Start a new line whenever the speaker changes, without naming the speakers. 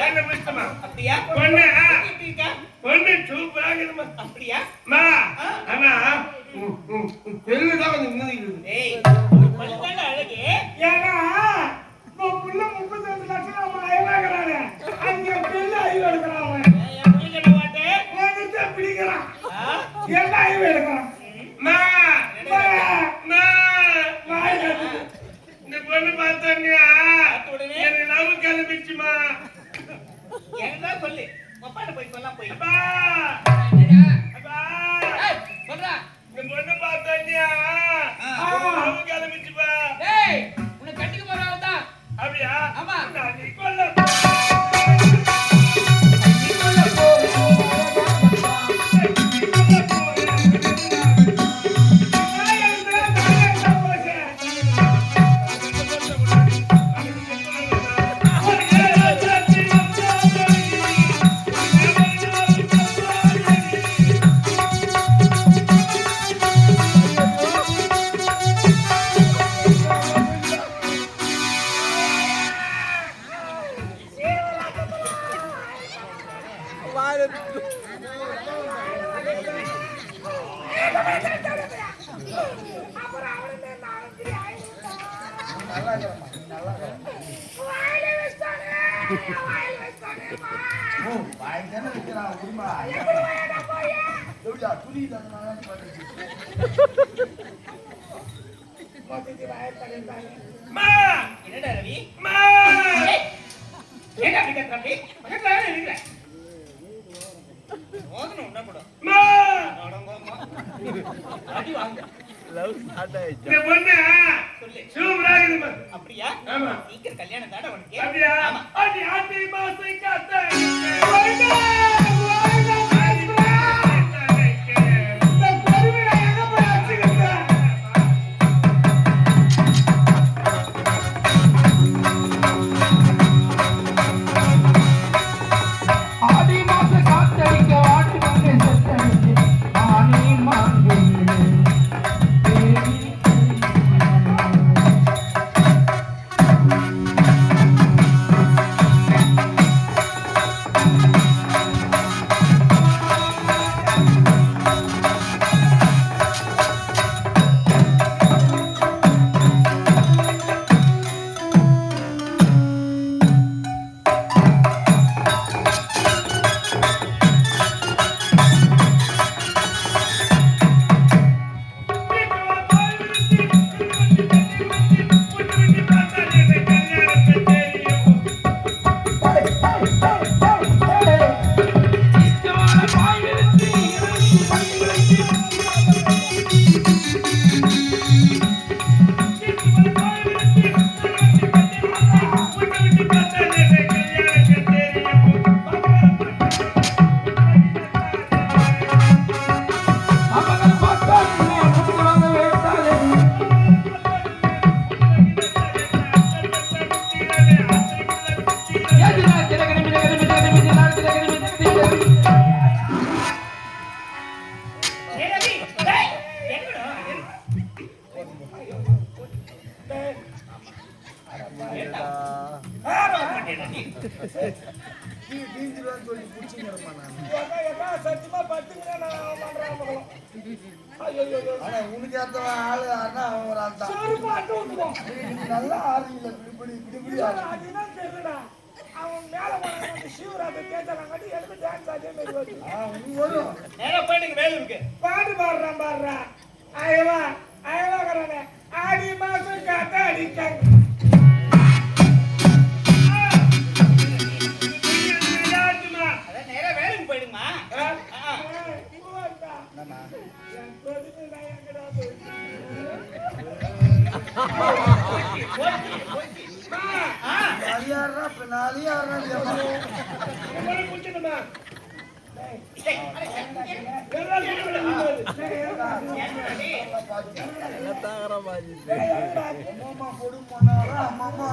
என்ன புஷ்டமா
அப்படியா
பொண்ணு
எப்படி இருக்கா
பொண்ணு சூப்பரா இருக்குமா
அப்படியா
மா ஆனா பெருதான் வந்து நின்னுது
ஏய் பல்லுதான அழகு
ஏன்னா புள்ள 32 லட்சம் அவன் அயவாகிறானே அங்க பெரிய அயவு எடுக்கிறான் அவன்
என் புள்ள என்ன வாட்டே
உனக்கு பிடிக்கிறான் என்ன அயவு எடுக்கிறான்
மா
மா
மா இந்த பொண்ணு பார்த்தோன்னியா எனக்கு லவ் கிளம்பிச்சுமா
என்ன சொல்லு அப்பாட்ட போய் சொல்லலாம் போய்
அப்பா அப்பா
சொல்றா
இந்த பொண்ணு பார்த்தோன்னியா லவ் கிளம்பிச்சுப்பா
டேய் உன்னை கட்டிக்க போறவ தான்
அப்படியா
ஆமா
நான் நீ கொல்ல
என்னடா ரவி
மா
என்ன அப்படி கத்துறப்படி பக்கத்துல இருக்கற ஓதணும் உண்டா கூட
மா
அடங்கோமா அடி வாங்க
இந்த பொண்ணு
சொல்லு
சூப்பரா இருக்குமா
அப்படியா
ஆமா
சீக்கிரம் கல்யாணம் தாட உனக்கு
அப்படியா
ஆமா
அடி ஆட்டி மாசை காத்த
சத்தியமா பத்துக்கிறேன் நான் பண்றேன்
உனக்கு ஏத்தவன் ஆளு ஆனா அவன் ஒரு ஆள் தான் நல்லா ஆளு இல்ல இப்படி
அதுதான் தெரியலடா அவன் மேல போன சிவராத்திரி கேட்டாங்க எனக்கு டான்ஸ் ஆடே மாதிரி
வரும்
நேரா போயிட்டு வேலை இருக்கு
பாட்டு பாடுறா அயவா அயவாங்கறானே ஆடி மாசம் காத்த அடிக்காங்க
அதான் நேரா வேலைக்கு போயிடுமா
அம்மா